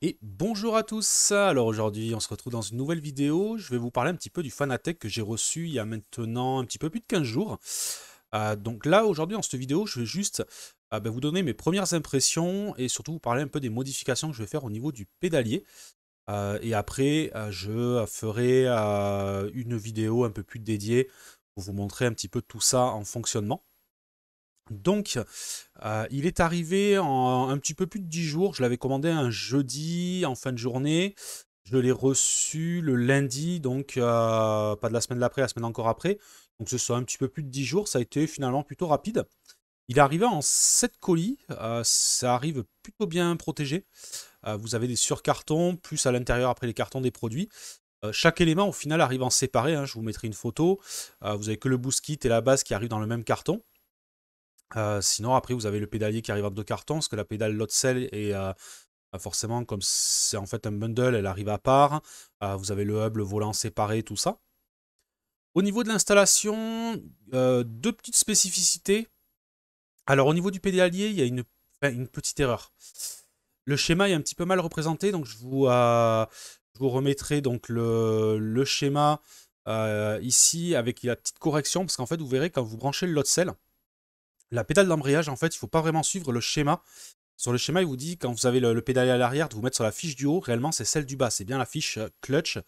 Et bonjour à tous. Alors aujourd'hui, on se retrouve dans une nouvelle vidéo. Je vais vous parler un petit peu du Fanatec que j'ai reçu il y a maintenant un petit peu plus de 15 jours. Donc là, aujourd'hui, dans cette vidéo, je vais juste vous donner mes premières impressions et surtout vous parler un peu des modifications que je vais faire au niveau du pédalier. Et après, je ferai une vidéo un peu plus dédiée pour vous montrer un petit peu tout ça en fonctionnement. Donc, il est arrivé en un petit peu plus de 10 jours. Je l'avais commandé un jeudi en fin de journée. Je l'ai reçu le lundi, donc pas de la semaine d'après, la semaine encore après. Donc ce soit un petit peu plus de 10 jours. Ça a été finalement plutôt rapide. Il est arrivé en 7 colis. Ça arrive plutôt bien protégé. Vous avez des surcartons, plus à l'intérieur après les cartons des produits. Chaque élément au final arrive en séparé, hein. Je vous mettrai une photo. Vous avez que le boost kit et la base qui arrivent dans le même carton. Sinon, après, vous avez le pédalier qui arrive en deux cartons, parce que la pédale Lotsell est forcément, comme c'est en fait un bundle, elle arrive à part. Vous avez le hub, le volant séparé, tout ça. Au niveau de l'installation, deux petites spécificités. Alors, au niveau du pédalier, il y a une petite erreur. Le schéma est un petit peu mal représenté, donc je vous remettrai donc le schéma ici avec la petite correction, parce qu'en fait, vous verrez quand vous branchez le Lotsell, la pédale d'embrayage, en fait, il ne faut pas vraiment suivre le schéma. Sur le schéma, il vous dit, quand vous avez le pédalier à l'arrière, de vous mettre sur la fiche du haut. Réellement, c'est celle du bas. C'est bien la fiche clutch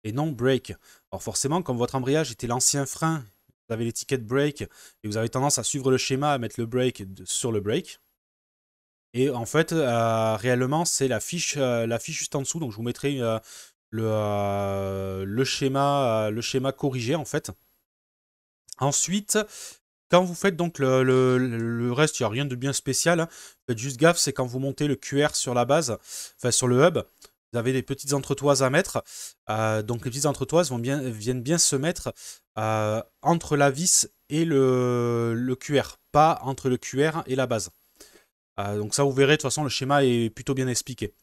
et non brake. Alors forcément, comme votre embrayage était l'ancien frein, vous avez l'étiquette brake et vous avez tendance à suivre le schéma, à mettre le brake sur le brake. Et en fait, réellement, c'est la fiche juste en dessous. Donc, je vous mettrai le schéma corrigé, en fait. Ensuite, quand vous faites donc le reste, il n'y a rien de bien spécial, hein. Faites juste gaffe, c'est quand vous montez le QR sur la base, enfin sur le hub, vous avez des petites entretoises à mettre. Donc les petites entretoises viennent bien se mettre entre la vis et le QR, pas entre le QR et la base. Donc ça, vous verrez, de toute façon, le schéma est plutôt bien expliqué.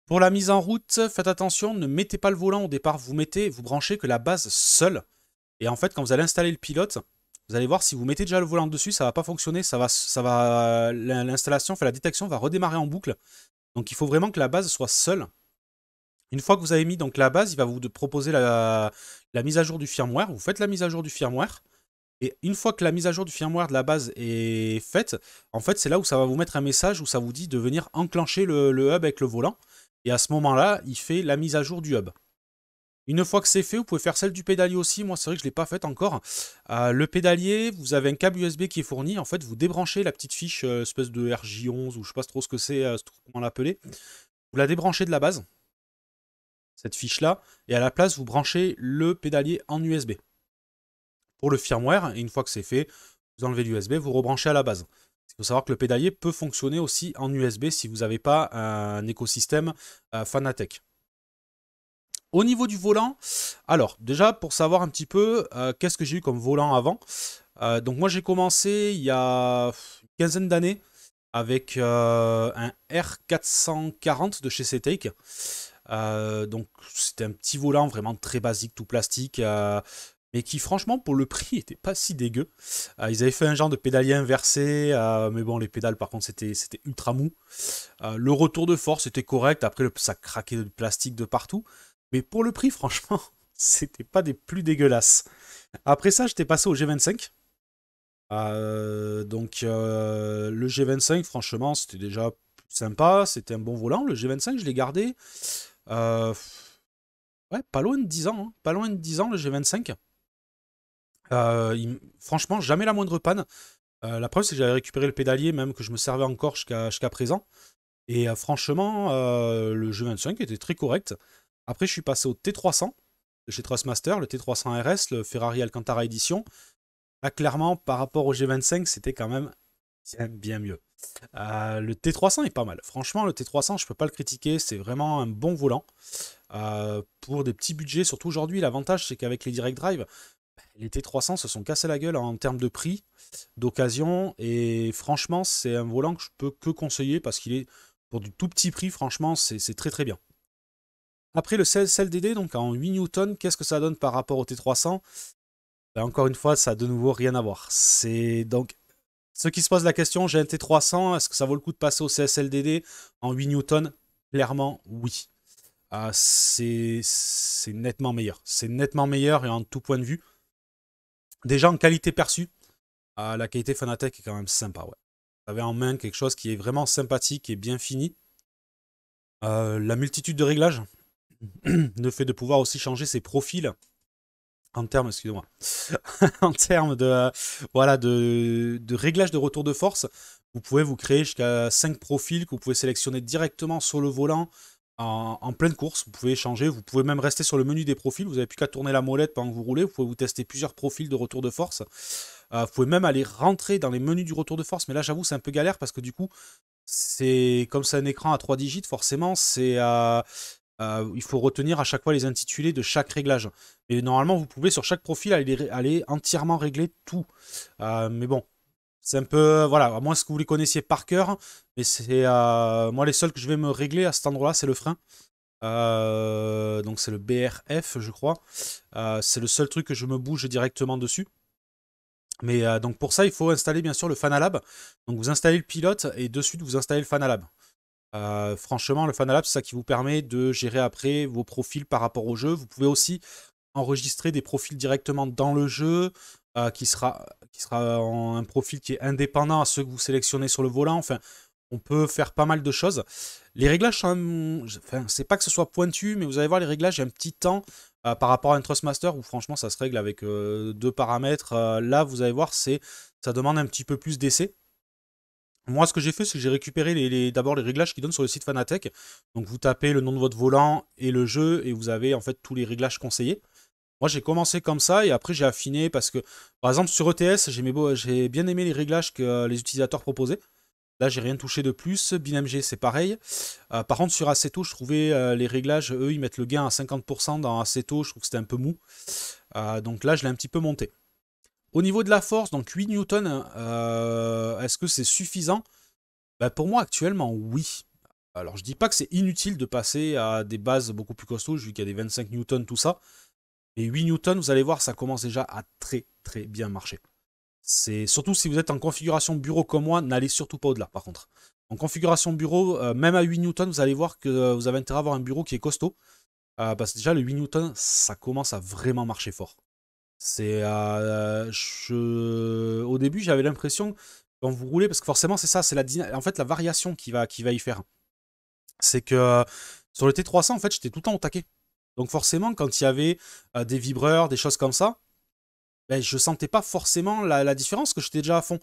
Pour la mise en route, faites attention, ne mettez pas le volant au départ, vous branchez que la base seule. Et en fait, quand vous allez installer le pilote, vous allez voir, si vous mettez déjà le volant dessus, ça va pas fonctionner. L'installation, enfin la détection va redémarrer en boucle. Donc il faut vraiment que la base soit seule. Une fois que vous avez mis donc la base, il va vous proposer la mise à jour du firmware. Vous faites la mise à jour du firmware. Et une fois que la mise à jour du firmware de la base est faite, en fait, c'est là où ça va vous mettre un message où ça vous dit de venir enclencher le hub avec le volant. Et à ce moment-là, il fait la mise à jour du hub. Une fois que c'est fait, vous pouvez faire celle du pédalier aussi. Moi, c'est vrai que je ne l'ai pas faite encore. Le pédalier, vous avez un câble USB qui est fourni. En fait, vous débranchez la petite fiche, espèce de RJ11 ou je ne sais pas trop ce que c'est, comment l'appeler. Vous la débranchez de la base, cette fiche-là, et à la place, vous branchez le pédalier en USB. Pour le firmware, et une fois que c'est fait, vous enlevez l'USB, vous rebranchez à la base. Il faut savoir que le pédalier peut fonctionner aussi en USB si vous n'avez pas un écosystème Fanatec. Au niveau du volant, alors déjà pour savoir un petit peu qu'est-ce que j'ai eu comme volant avant. Donc moi j'ai commencé il y a une quinzaine d'années avec un R440 de chez CTake. Donc c'était un petit volant vraiment très basique, tout plastique, mais qui franchement pour le prix était pas si dégueu. Ils avaient fait un genre de pédalier inversé, mais bon les pédales par contre c'était ultra mou. Le retour de force était correct, après ça craquait de plastique de partout. Mais pour le prix, franchement, c'était pas des plus dégueulasses. Après ça, j'étais passé au G25. Le G25, franchement, c'était déjà sympa. C'était un bon volant. Le G25, je l'ai gardé. euh, ouais, pas loin de 10 ans, hein. Pas loin de 10 ans, le G25. Franchement, jamais la moindre panne. La preuve, c'est que j'avais récupéré le pédalier, même que je me servais encore jusqu'à présent. Et franchement, le G25 était très correct. Après, je suis passé au T300 de chez Trustmaster, le T300 RS, le Ferrari Alcantara Edition. Là, clairement, par rapport au G25, c'était quand même bien mieux. Le T300 est pas mal. Franchement, le T300, je peux pas le critiquer. C'est vraiment un bon volant. Pour des petits budgets, surtout aujourd'hui, l'avantage, c'est qu'avec les Direct Drive, les T300 se sont cassés la gueule en termes de prix, d'occasion. Et franchement, c'est un volant que je peux que conseiller parce qu'il est, pour du tout petit prix, franchement, c'est très très bien. Après le CLDD, donc en 8 Newton, qu'est-ce que ça donne par rapport au T300? Ben, encore une fois, ça a de nouveau rien à voir. C'est donc ceux qui se posent la question, j'ai un T300, est-ce que ça vaut le coup de passer au CSLDD en 8 Newton? clairement, oui. C'est nettement meilleur. C'est nettement meilleur et en tout point de vue. Déjà en qualité perçue, la qualité Fanatec est quand même sympa, ouais. Vous avez en main quelque chose qui est vraiment sympathique et bien fini. La multitude de réglages, le fait de pouvoir aussi changer ses profils en termes, excusez-moi, en termes de, voilà, de réglage de retour de force. Vous pouvez vous créer jusqu'à 5 profils que vous pouvez sélectionner directement sur le volant en pleine course. Vous pouvez changer, vous pouvez même rester sur le menu des profils. Vous n'avez plus qu'à tourner la molette pendant que vous roulez. Vous pouvez vous tester plusieurs profils de retour de force. Vous pouvez même aller rentrer dans les menus du retour de force. Mais là, j'avoue, c'est un peu galère parce que du coup, c'est comme c'est un écran à 3 digits, forcément, il faut retenir à chaque fois les intitulés de chaque réglage. Et normalement, vous pouvez sur chaque profil aller entièrement régler tout. Mais bon, c'est un peu, voilà, à moins que vous les connaissiez par cœur. Mais c'est moi les seuls que je vais me régler à cet endroit-là, c'est le frein. Donc c'est le BRF, je crois. C'est le seul truc que je me bouge directement dessus. Mais donc pour ça, il faut installer bien sûr le Fanalab. Donc vous installez le pilote et de suite vous installez le Fanalab. Franchement, le Fanalab, c'est ça qui vous permet de gérer après vos profils par rapport au jeu. Vous pouvez aussi enregistrer des profils directement dans le jeu, qui sera un profil qui est indépendant à ceux que vous sélectionnez sur le volant. Enfin, on peut faire pas mal de choses. Les réglages sont... Enfin, c'est pas que ce soit pointu, mais vous allez voir les réglages, il y a un petit temps par rapport à un Thrustmaster où franchement ça se règle avec 2 paramètres. Là, vous allez voir, ça demande un petit peu plus d'essai. Moi, ce que j'ai fait, c'est que j'ai récupéré d'abord les réglages qui donnent sur le site Fanatec. Donc, vous tapez le nom de votre volant et le jeu, et vous avez en fait tous les réglages conseillés. Moi, j'ai commencé comme ça, et après, j'ai affiné parce que, par exemple, sur ETS, j'ai bien aimé les réglages que les utilisateurs proposaient. Là, j'ai rien touché de plus. BinMG, c'est pareil. Par contre, sur Assetto, je trouvais les réglages, eux, ils mettent le gain à 50% dans Assetto. Je trouve que c'était un peu mou. Donc là, je l'ai un petit peu monté. Au niveau de la force, donc 8 newtons, est-ce que c'est suffisant? Bah, pour moi, actuellement, oui. Alors, je dis pas que c'est inutile de passer à des bases beaucoup plus costauds, vu qu'il y a des 25 newtons, tout ça. Mais 8 newtons, vous allez voir, ça commence déjà à très très bien marcher. C'est surtout si vous êtes en configuration bureau comme moi, n'allez surtout pas au-delà, par contre. En configuration bureau, même à 8 newtons, vous allez voir que vous avez intérêt à avoir un bureau qui est costaud. Parce que déjà, le 8 newtons, ça commence à vraiment marcher fort. Au début, j'avais l'impression, quand vous roulez, parce que forcément, c'est ça, c'est en fait, la variation qui va y faire. C'est que sur le T300, en fait, j'étais tout le temps au taquet. Donc forcément, quand il y avait des vibreurs, des choses comme ça, ben, je sentais pas forcément la différence, que j'étais déjà à fond.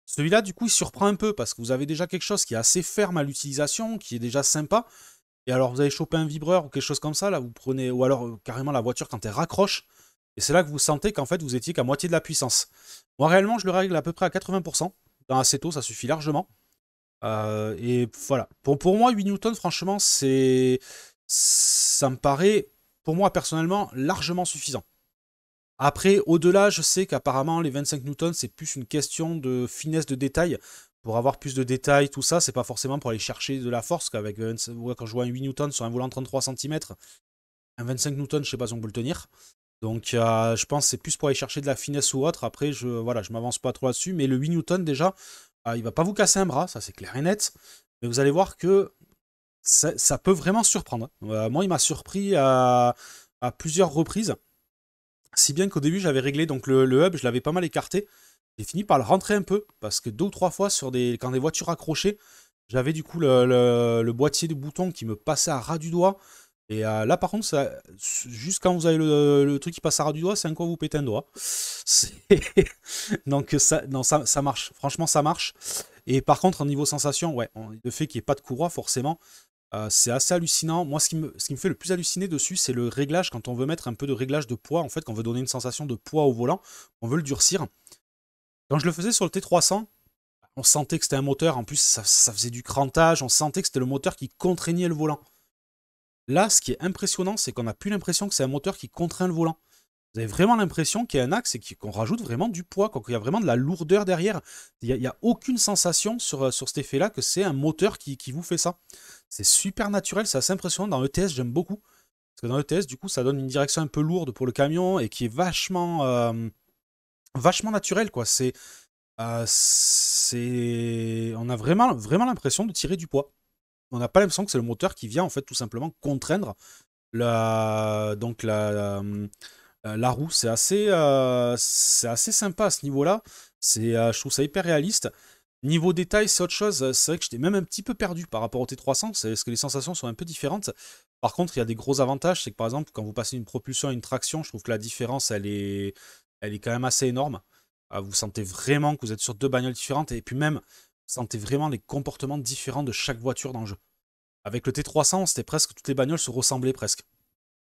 Celui-là, du coup, il surprend un peu, parce que vous avez déjà quelque chose qui est assez ferme à l'utilisation, qui est déjà sympa. Et alors, vous avez chopé un vibreur ou quelque chose comme ça, là, vous prenez, ou alors carrément la voiture quand elle raccroche. Et c'est là que vous sentez qu'en fait, vous étiez qu'à moitié de la puissance. Moi, réellement, je le règle à peu près à 80%. Dans Assetto, ça suffit largement. Et voilà. Pour moi, 8 newtons, franchement, ça me paraît, pour moi, personnellement, largement suffisant. Après, au-delà, je sais qu'apparemment, les 25 newtons, c'est plus une question de finesse de détail. Pour avoir plus de détails, tout ça, c'est pas forcément pour aller chercher de la force. Quand je vois un 8 newtons sur un volant de 33 cm, un 25 newtons, je sais pas si on peut le tenir. Donc je pense que c'est plus pour aller chercher de la finesse ou autre. Après, je m'avance pas trop là-dessus. Mais le 8 newtons, déjà, il va pas vous casser un bras, ça c'est clair et net. Mais vous allez voir que ça peut vraiment surprendre. Moi, il m'a surpris à plusieurs reprises. Si bien qu'au début, j'avais réglé donc le hub, je l'avais pas mal écarté. J'ai fini par le rentrer un peu, parce que 2 ou 3 fois, quand des voitures accrochaient, j'avais du coup le boîtier de boutons qui me passait à ras du doigt. Et là, par contre, juste quand vous avez le truc qui passe à ras du doigt, c'est un coup vous pétez un doigt. Donc non, ça marche. Franchement, ça marche. Et par contre, au niveau sensation, ouais, le fait qu'il n'y ait pas de courroie, forcément, c'est assez hallucinant. Moi, ce qui me fait le plus halluciner dessus, c'est le réglage. Quand on veut mettre un peu de réglage de poids, en fait, quand on veut donner une sensation de poids au volant, on veut le durcir. Quand je le faisais sur le T300, on sentait que c'était un moteur. En plus, ça faisait du crantage. On sentait que c'était le moteur qui contraignait le volant. Là, ce qui est impressionnant, c'est qu'on n'a plus l'impression que c'est un moteur qui contraint le volant. Vous avez vraiment l'impression qu'il y a un axe et qu'on rajoute vraiment du poids, qu'il y a vraiment de la lourdeur derrière. Il n'y a aucune sensation sur cet effet-là que c'est un moteur qui vous fait ça. C'est super naturel, c'est assez impressionnant. Dans l'ETS, j'aime beaucoup. Parce que dans l'ETS, du coup, ça donne une direction un peu lourde pour le camion et qui est vachement naturel, quoi. On a vraiment l'impression de tirer du poids. on n'a pas l'impression que c'est le moteur qui vient en fait tout simplement contraindre donc la roue. C'est assez sympa à ce niveau-là. Je trouve ça hyper réaliste. Niveau détail, c'est autre chose. C'est vrai que j'étais même un petit peu perdu par rapport au T300, c'est parce que les sensations sont un peu différentes. Par contre, il y a des gros avantages, c'est que par exemple, quand vous passez d'une propulsion à une traction, je trouve que la différence, elle est quand même assez énorme. Vous sentez vraiment que vous êtes sur deux bagnoles différentes, et puis même, vous sentez vraiment les comportements différents de chaque voiture dans le jeu. Avec le T300, c'était presque, toutes les bagnoles se ressemblaient presque.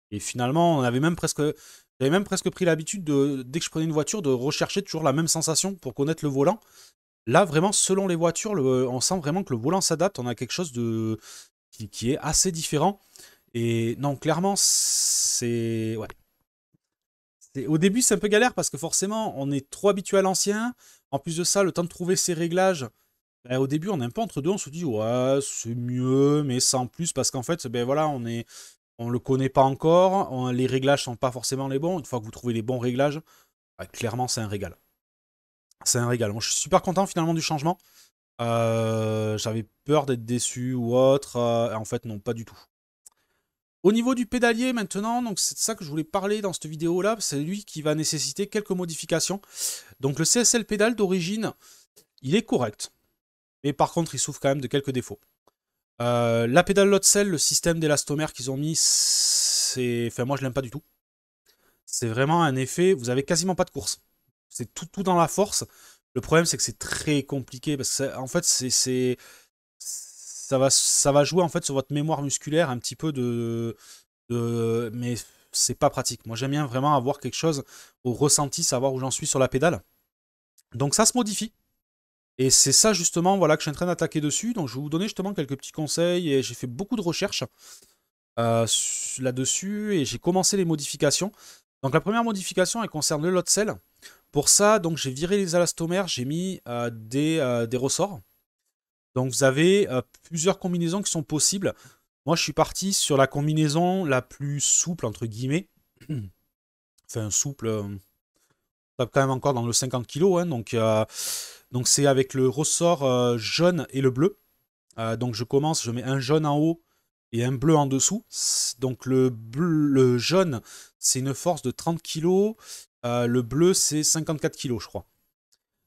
Et finalement, j'avais même presque pris l'habitude, dès que je prenais une voiture, de rechercher toujours la même sensation pour connaître le volant. Là, vraiment, selon les voitures, on sent vraiment que le volant s'adapte. On a quelque chose qui est assez différent. Et non, clairement, c'est... Ouais. Au début, c'est un peu galère parce que forcément, on est trop habitué à l'ancien. En plus de ça, le temps de trouver ses réglages, ben, au début, on est un peu entre deux. On se dit, ouais, c'est mieux, mais sans plus. Parce qu'en fait, ben voilà, on le connaît pas encore. Les réglages sont pas forcément les bons. Une fois que vous trouvez les bons réglages, ben, clairement, c'est un régal. C'est un régal. Moi, je suis super content finalement du changement. J'avais peur d'être déçu ou autre. En fait, non, pas du tout. Au niveau du pédalier maintenant, donc c'est de ça que je voulais parler dans cette vidéo là, c'est lui qui va nécessiter quelques modifications. Donc le CSL pédale d'origine, il est correct, mais par contre il souffre quand même de quelques défauts. La pédale Lotsel, le système d'élastomère qu'ils ont mis, enfin moi je l'aime pas du tout. C'est vraiment un effet, vous avez quasiment pas de course. C'est tout dans la force. Le problème c'est que c'est très compliqué parce que en fait ça va jouer en fait sur votre mémoire musculaire un petit peu mais c'est pas pratique. Moi j'aime bien vraiment avoir quelque chose au ressenti, savoir où j'en suis sur la pédale. Donc ça se modifie. Et c'est ça justement voilà, que je suis en train d'attaquer dessus. Donc je vais vous donner justement quelques petits conseils. Et j'ai fait beaucoup de recherches là-dessus. Et j'ai commencé les modifications. Donc la première modification, elle concerne le lot cell. Pour ça, donc j'ai viré les élastomères, j'ai mis des ressorts. Donc vous avez plusieurs combinaisons qui sont possibles. Moi, je suis parti sur la combinaison la plus souple, entre guillemets. Enfin, souple, tape quand même encore dans le 50 kg. Hein, donc c'est avec le ressort jaune et le bleu. Donc je mets un jaune en haut et un bleu en dessous. Donc le jaune, c'est une force de 30 kg. Le bleu, c'est 54 kg, je crois.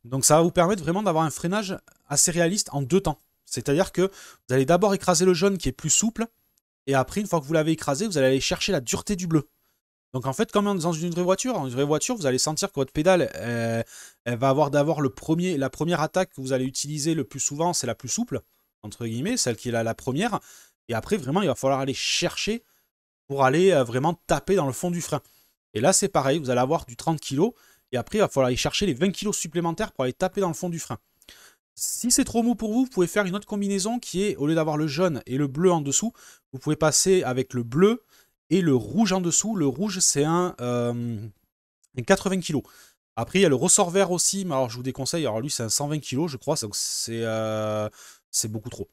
Donc ça va vous permettre vraiment d'avoir un freinage assez réaliste en deux temps. C'est-à-dire que vous allez d'abord écraser le jaune qui est plus souple, et après, une fois que vous l'avez écrasé, vous allez aller chercher la dureté du bleu. Donc en fait, comme dans une vraie voiture, vous allez sentir que votre pédale, elle va avoir d'abord la première attaque que vous allez utiliser le plus souvent, c'est la plus souple, entre guillemets, celle qui est la première. Et après, vraiment, il va falloir aller chercher pour aller vraiment taper dans le fond du frein. Et là, c'est pareil, vous allez avoir du 30 kg, et après, il va falloir aller chercher les 20 kg supplémentaires pour aller taper dans le fond du frein. Si c'est trop mou pour vous, vous pouvez faire une autre combinaison qui est, au lieu d'avoir le jaune et le bleu en dessous, vous pouvez passer avec le bleu et le rouge en dessous. Le rouge, c'est un 80 kg. Après, il y a le ressort vert aussi, mais alors je vous déconseille. Alors lui, c'est un 120 kg, je crois, donc c'est beaucoup trop.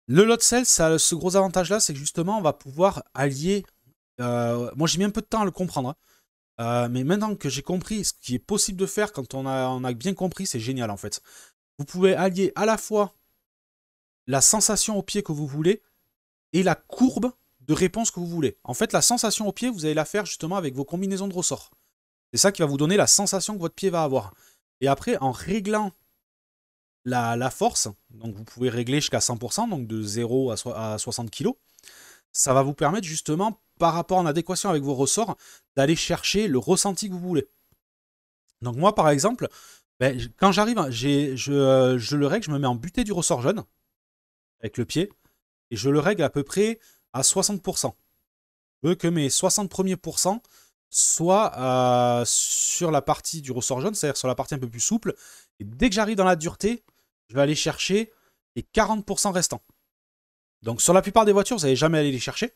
Le lot cell, ça a ce gros avantage-là, c'est que justement, on va pouvoir allier... moi, j'ai mis un peu de temps à le comprendre, hein. Mais maintenant que j'ai compris ce qui est possible de faire, quand on a bien compris, c'est génial en fait. Vous pouvez allier à la fois la sensation au pied que vous voulez et la courbe de réponse que vous voulez. En fait, la sensation au pied, vous allez la faire justement avec vos combinaisons de ressorts. C'est ça qui va vous donner la sensation que votre pied va avoir. Et après, en réglant la force, donc vous pouvez régler jusqu'à 100%, donc de 0 à 60 kg, ça va vous permettre justement, par rapport en adéquation avec vos ressorts, d'aller chercher le ressenti que vous voulez. Donc moi, par exemple, ben, quand j'arrive, je le règle, je me mets en butée du ressort jaune, avec le pied, et je le règle à peu près à 60%. Je veux que mes 60 premiers pourcents soient sur la partie du ressort jaune, c'est-à-dire sur la partie un peu plus souple, et dès que j'arrive dans la dureté, je vais aller chercher les 40% restants. Donc sur la plupart des voitures, vous n'allez jamais aller les chercher.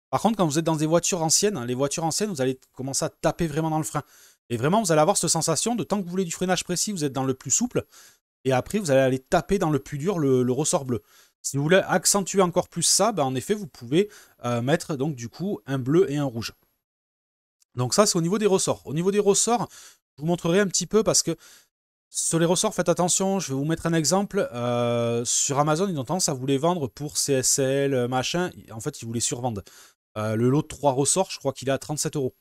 Par contre, quand vous êtes dans des voitures anciennes, les voitures anciennes, vous allez commencer à taper vraiment dans le frein. Et vraiment, vous allez avoir cette sensation de tant que vous voulez du freinage précis, vous êtes dans le plus souple. Et après, vous allez aller taper dans le plus dur, le ressort bleu. Si vous voulez accentuer encore plus ça, ben en effet, vous pouvez mettre donc du coup un bleu et un rouge. Donc ça, c'est au niveau des ressorts. Au niveau des ressorts, je vous montrerai un petit peu parce que Sur les ressorts, faites attention, je vais vous mettre un exemple. Sur Amazon, ils ont tendance à vous les vendre pour CSL, machin. En fait, ils vous les survendent. Le lot de 3 ressorts, je crois qu'il est à 37 euros.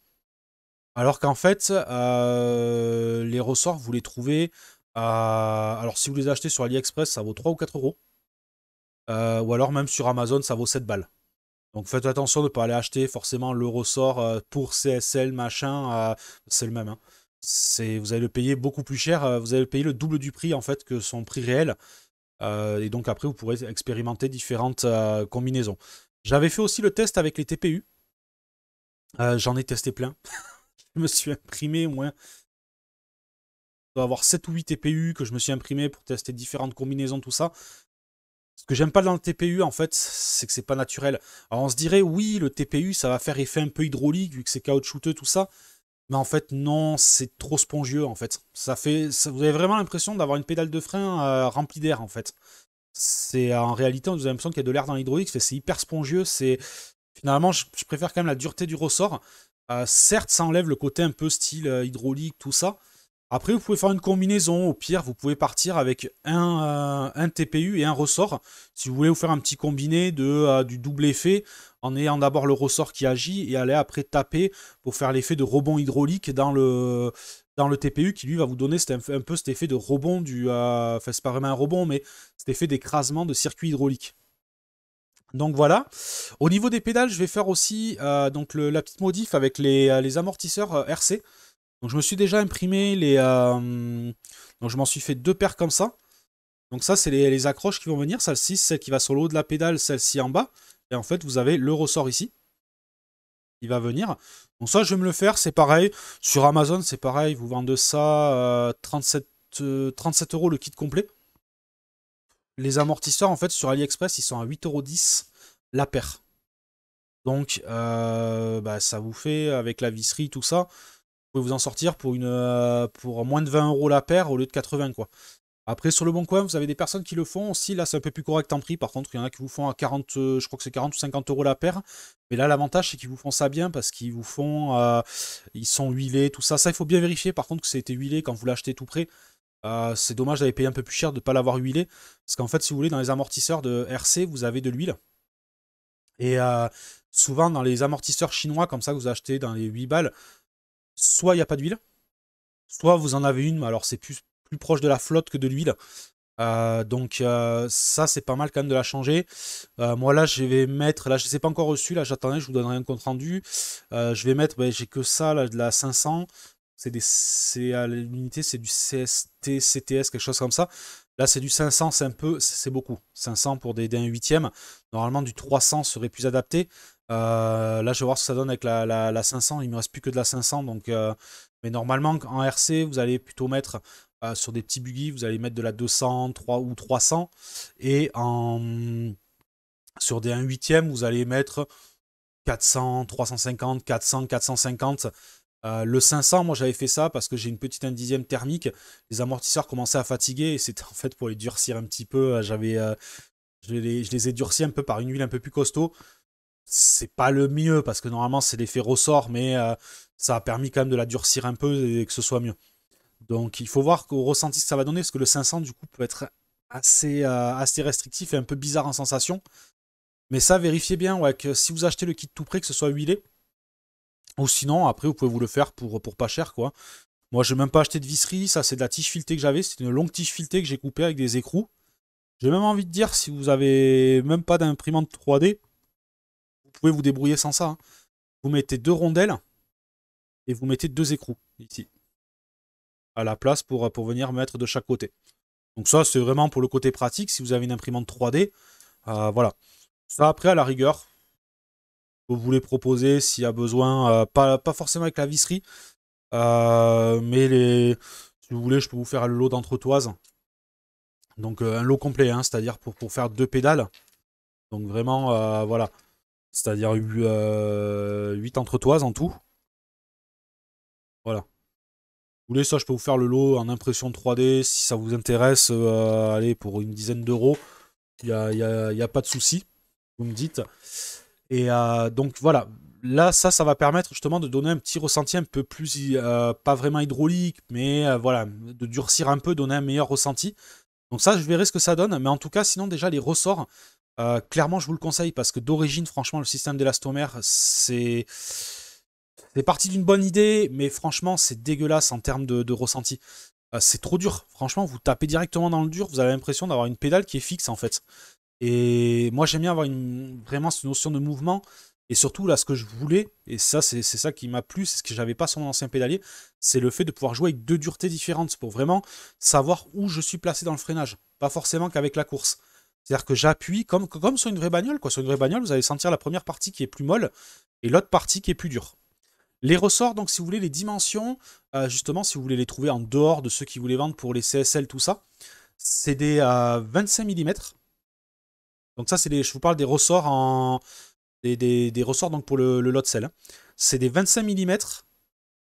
Alors qu'en fait, les ressorts, vous les trouvez. Alors, si vous les achetez sur AliExpress, ça vaut 3 ou 4 euros. Ou alors, même sur Amazon, ça vaut 7 balles. Donc, faites attention de ne pas aller acheter forcément le ressort pour CSL, machin. C'est le même. Hein. Vous allez le payer beaucoup plus cher. Vous allez le payer le double du prix, en fait, que son prix réel. Et donc, après, vous pourrez expérimenter différentes combinaisons. J'avais fait aussi le test avec les TPU. J'en ai testé plein. Je me suis imprimé au moins. Je dois avoir 7 ou 8 TPU que je me suis imprimé pour tester différentes combinaisons, tout ça. Ce que j'aime pas dans le TPU, en fait, c'est que c'est pas naturel. Alors on se dirait, oui, le TPU, ça va faire effet un peu hydraulique, vu que c'est caoutchouteux, tout ça. Mais en fait, non, c'est trop spongieux, en fait. Vous avez vraiment l'impression d'avoir une pédale de frein remplie d'air, en fait. En réalité, vous avez l'impression qu'il y a de l'air dans l'hydraulique, c'est hyper spongieux. Finalement, je préfère quand même la dureté du ressort. Certes, ça enlève le côté un peu style hydraulique, tout ça. Après, vous pouvez faire une combinaison. Au pire, vous pouvez partir avec un TPU et un ressort. Si vous voulez vous faire un petit combiné du double effet, en ayant d'abord le ressort qui agit et aller après taper pour faire l'effet de rebond hydraulique dans le TPU qui lui va vous donner un peu cet effet de rebond enfin, c'est pas vraiment un rebond, mais cet effet d'écrasement de circuit hydraulique. Donc voilà. Au niveau des pédales, je vais faire aussi donc la petite modif avec les amortisseurs RC. Donc je me suis déjà imprimé donc je m'en suis fait 2 paires comme ça. Donc ça, c'est les accroches qui vont venir. Celle-ci, celle qui va sur le haut de la pédale, celle-ci en bas. Et en fait, vous avez le ressort ici qui va venir. Donc ça, je vais me le faire. C'est pareil. Sur Amazon, c'est pareil. Vous vendez ça 37 euros le kit complet. Les amortisseurs, en fait, sur AliExpress, ils sont à 8,10 € la paire. Donc, bah, ça vous fait, avec la visserie, tout ça, vous pouvez vous en sortir pour moins de 20 € la paire au lieu de 80, quoi. Après, sur le bon coin, vous avez des personnes qui le font aussi. Là, c'est un peu plus correct en prix. Par contre, il y en a qui vous font à 40, je crois que c'est 40 ou 50 € la paire. Mais là, l'avantage, c'est qu'ils vous font ça bien parce qu'ils vous font. Ils sont huilés, tout ça. Ça, il faut bien vérifier, par contre, que ça a été huilé quand vous l'achetez tout prêt. C'est dommage d'aller payer un peu plus cher de ne pas l'avoir huilé. Parce qu'en fait, si vous voulez, dans les amortisseurs de RC, vous avez de l'huile. Et souvent, dans les amortisseurs chinois, comme ça, que vous achetez dans les 8 balles, soit il n'y a pas d'huile, soit vous en avez une, mais alors c'est plus proche de la flotte que de l'huile. Donc ça, c'est pas mal quand même de la changer. Moi là, je vais mettre, là je ne les ai pas encore reçus, là j'attendais, je vous donnerai un compte rendu. Je vais mettre, j'ai que ça, là, de la 500. À l'unité, c'est du CST, CTS, quelque chose comme ça. Là, c'est du 500, c'est beaucoup. 500 pour des 1/8e. Normalement, du 300 serait plus adapté. Là, je vais voir ce que ça donne avec la 500. Il ne me reste plus que de la 500. Donc, mais normalement, en RC, vous allez plutôt mettre sur des petits buggy, vous allez mettre de la 200, 3 ou 300. Et sur des 1/8e, vous allez mettre 400, 350, 400, 450. Le 500, moi j'avais fait ça parce que j'ai une petite 1/10e thermique. Les amortisseurs commençaient à fatiguer et c'était en fait pour les durcir un petit peu. Je les ai durcis un peu par une huile un peu plus costaud. C'est pas le mieux parce que normalement c'est l'effet ressort, mais ça a permis quand même de la durcir un peu et que ce soit mieux. Donc il faut voir au ressenti ce que ça va donner parce que le 500 du coup peut être assez restrictif et un peu bizarre en sensation. Mais ça, vérifiez bien ouais, que si vous achetez le kit tout prêt, que ce soit huilé. Ou sinon, après, vous pouvez vous le faire pour pas cher, quoi. Moi, j'ai même pas acheté de visserie. Ça, c'est de la tige filetée que j'avais. C'était une longue tige filetée que j'ai coupée avec des écrous. J'ai même envie de dire, si vous avez même pas d'imprimante 3D, vous pouvez vous débrouiller sans ça. Hein. Vous mettez 2 rondelles et vous mettez 2 écrous, ici. À la place pour venir mettre de chaque côté. Donc ça, c'est vraiment pour le côté pratique. Si vous avez une imprimante 3D, voilà. Ça, après, à la rigueur, vous voulez proposer s'il y a besoin, pas forcément avec la visserie, mais si vous voulez, je peux vous faire le lot d'entretoises. Donc un lot complet, hein, c'est-à-dire pour faire 2 pédales. Donc vraiment, voilà. C'est-à-dire 8 entretoises en tout. Voilà. Vous voulez ça, je peux vous faire le lot en impression 3D. Si ça vous intéresse, allez, pour une dizaine d'euros, il n'y a pas de souci. Vous me dites. Et donc voilà. là, ça va permettre justement de donner un petit ressenti un peu plus, pas vraiment hydraulique, mais voilà, de durcir un peu, donner un meilleur ressenti. Donc ça, je verrai ce que ça donne. Mais en tout cas, sinon déjà, les ressorts, clairement, je vous le conseille, parce que d'origine, franchement, le système d'élastomère, c'est parti d'une bonne idée, mais franchement, c'est dégueulasse en termes de ressenti. C'est trop dur. Franchement, vous tapez directement dans le dur, vous avez l'impression d'avoir une pédale qui est fixe, en fait. Et moi, j'aime bien avoir vraiment cette notion de mouvement. Et surtout, là, ce que je voulais, et ça, c'est ça qui m'a plu, c'est ce que j'avais pas sur mon ancien pédalier, c'est le fait de pouvoir jouer avec deux duretés différentes pour vraiment savoir où je suis placé dans le freinage. Pas forcément qu'avec la course. C'est-à-dire que j'appuie comme sur une vraie bagnole, quoi. Sur une vraie bagnole, vous allez sentir la première partie qui est plus molle et l'autre partie qui est plus dure. Les ressorts, donc, si vous voulez, les dimensions, justement, si vous voulez les trouver en dehors de ceux qui vous les vendent pour les CSL, tout ça, c'est des 25 mm. Donc ça, je vous parle des ressorts des ressorts donc pour le lot cell. C'est des 25 mm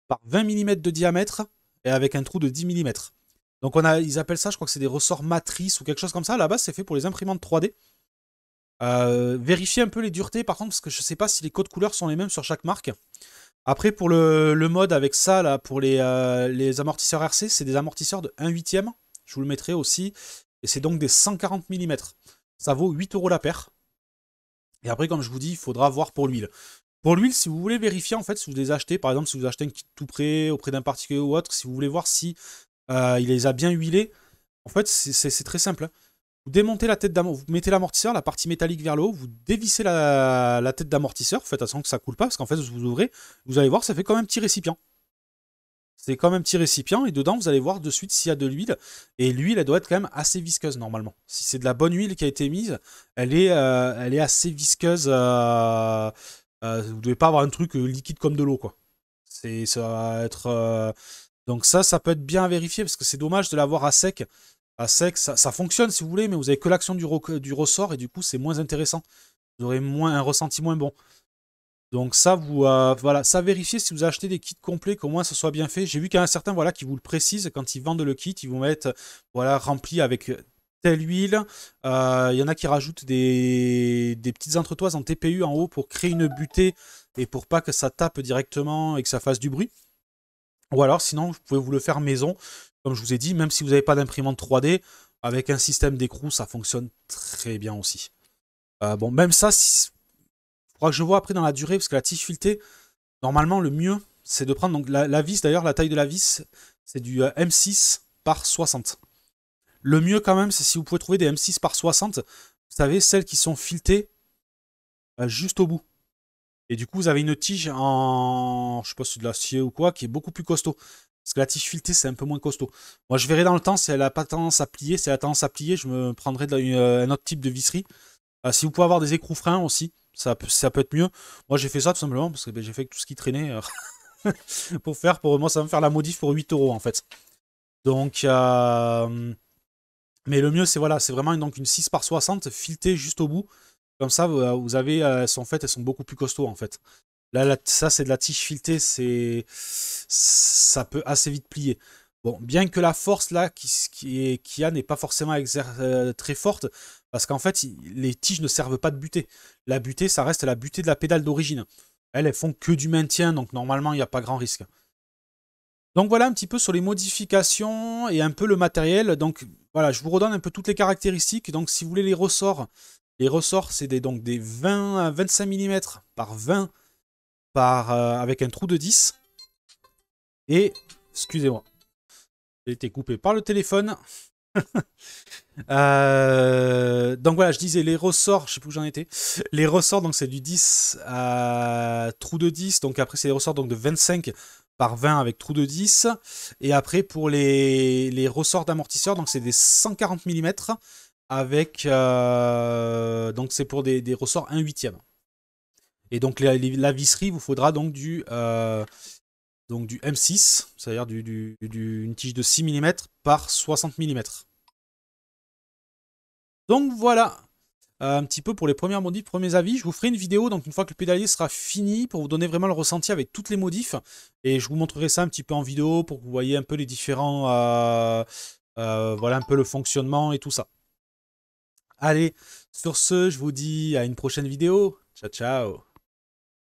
par 20 mm de diamètre et avec un trou de 10 mm. Donc ils appellent ça, je crois que c'est des ressorts matrices ou quelque chose comme ça. À la base, c'est fait pour les imprimantes 3D. Vérifiez un peu les duretés par contre, parce que je ne sais pas si les codes couleurs sont les mêmes sur chaque marque. Après, pour le mode avec ça, là, pour les amortisseurs RC, c'est des amortisseurs de 1/8. Je vous le mettrai aussi. Et c'est donc des 140 mm. Ça vaut 8 € la paire. Et après, comme je vous dis, il faudra voir pour l'huile. Pour l'huile, si vous voulez vérifier, en fait, si vous les achetez, par exemple, si vous achetez un kit tout prêt auprès d'un particulier ou autre, si vous voulez voir si il les a bien huilés, en fait, c'est très simple. Vous démontez la tête d'amortisseur, vous mettez l'amortisseur, la partie métallique vers le haut, vous dévissez la tête d'amortisseur, faites attention que ça ne coule pas, parce qu'en fait, vous ouvrez, vous allez voir, ça fait comme un petit récipient. C'est comme un petit récipient, et dedans, vous allez voir de suite s'il y a de l'huile. Et l'huile, elle doit être quand même assez visqueuse, normalement. Si c'est de la bonne huile qui a été mise, elle est assez visqueuse. Vous ne devez pas avoir un truc liquide comme de l'eau, quoi. Ça va être... Donc ça peut être bien à vérifier, parce que c'est dommage de l'avoir à sec. À sec, ça fonctionne si vous voulez, mais vous avez que l'action du ressort, et du coup, c'est moins intéressant. Vous aurez un ressenti moins bon. Donc ça, voilà, ça vérifiez si vous achetez des kits complets, qu'au moins ça soit bien fait. J'ai vu qu'il y en a certains voilà, qui vous le précisent quand ils vendent le kit, ils vont mettre voilà, rempli avec telle huile. Il y en a qui rajoutent des petites entretoises en TPU en haut pour créer une butée et pour pas que ça tape directement et que ça fasse du bruit. Ou alors sinon, vous pouvez vous le faire maison, comme je vous ai dit, même si vous n'avez pas d'imprimante 3D, avec un système d'écrou, ça fonctionne très bien aussi. Bon, même ça, il faudra que je vois après dans la durée, parce que la tige filetée, normalement, le mieux, c'est de prendre donc la vis, d'ailleurs, la taille de la vis, c'est du M6 par 60. Le mieux, quand même, c'est si vous pouvez trouver des M6 par 60, vous savez, celles qui sont filetées juste au bout. Et du coup, vous avez une tige en, je sais pas si c'est de l'acier ou quoi, qui est beaucoup plus costaud. Parce que la tige filetée, c'est un peu moins costaud. Moi, je verrai dans le temps si elle n'a pas tendance à plier. Si elle a tendance à plier, je me prendrai un autre type de visserie. Si vous pouvez avoir des écrous freins aussi, ça peut être mieux. Moi, j'ai fait ça tout simplement parce que j'ai fait tout ce qui traînait pour moi, ça va me faire la modif pour 8 € en fait. Donc, mais le mieux, c'est voilà, c'est vraiment donc une 6 par 60 filetée juste au bout. Comme ça, vous avez, elles sont beaucoup plus costauds en fait. Là, ça, c'est de la tige filetée, ça peut assez vite plier. Bon, bien que la force là qu'il y a n'est pas forcément très forte, parce qu'en fait, les tiges ne servent pas de butée. La butée, ça reste la butée de la pédale d'origine. Elles font que du maintien, donc normalement, il n'y a pas grand risque. Donc voilà un petit peu sur les modifications et un peu le matériel. Donc voilà, je vous redonne un peu toutes les caractéristiques. Donc si vous voulez les ressorts c'est donc des 20 à 25 mm par 20 avec un trou de 10. Et, excusez-moi, j'ai été coupé par le téléphone. Donc voilà, je disais les ressorts, je sais plus où j'en étais. Les ressorts, donc c'est du 10 à trou de 10. Donc après, c'est les ressorts donc, de 25 par 20 avec trou de 10. Et après, pour les ressorts d'amortisseur, donc c'est des 140 mm avec. Donc c'est pour des ressorts 1/8. Et donc la visserie, vous faudra donc du M6, c'est-à-dire une tige de 6 mm par 60 mm. Donc voilà, un petit peu pour les premières modifs, premiers avis. Je vous ferai une vidéo, donc une fois que le pédalier sera fini, pour vous donner vraiment le ressenti avec toutes les modifs. Et je vous montrerai ça un petit peu en vidéo, pour que vous voyez un peu les différents... voilà un peu le fonctionnement et tout ça. Allez, sur ce, je vous dis à une prochaine vidéo. Ciao, ciao.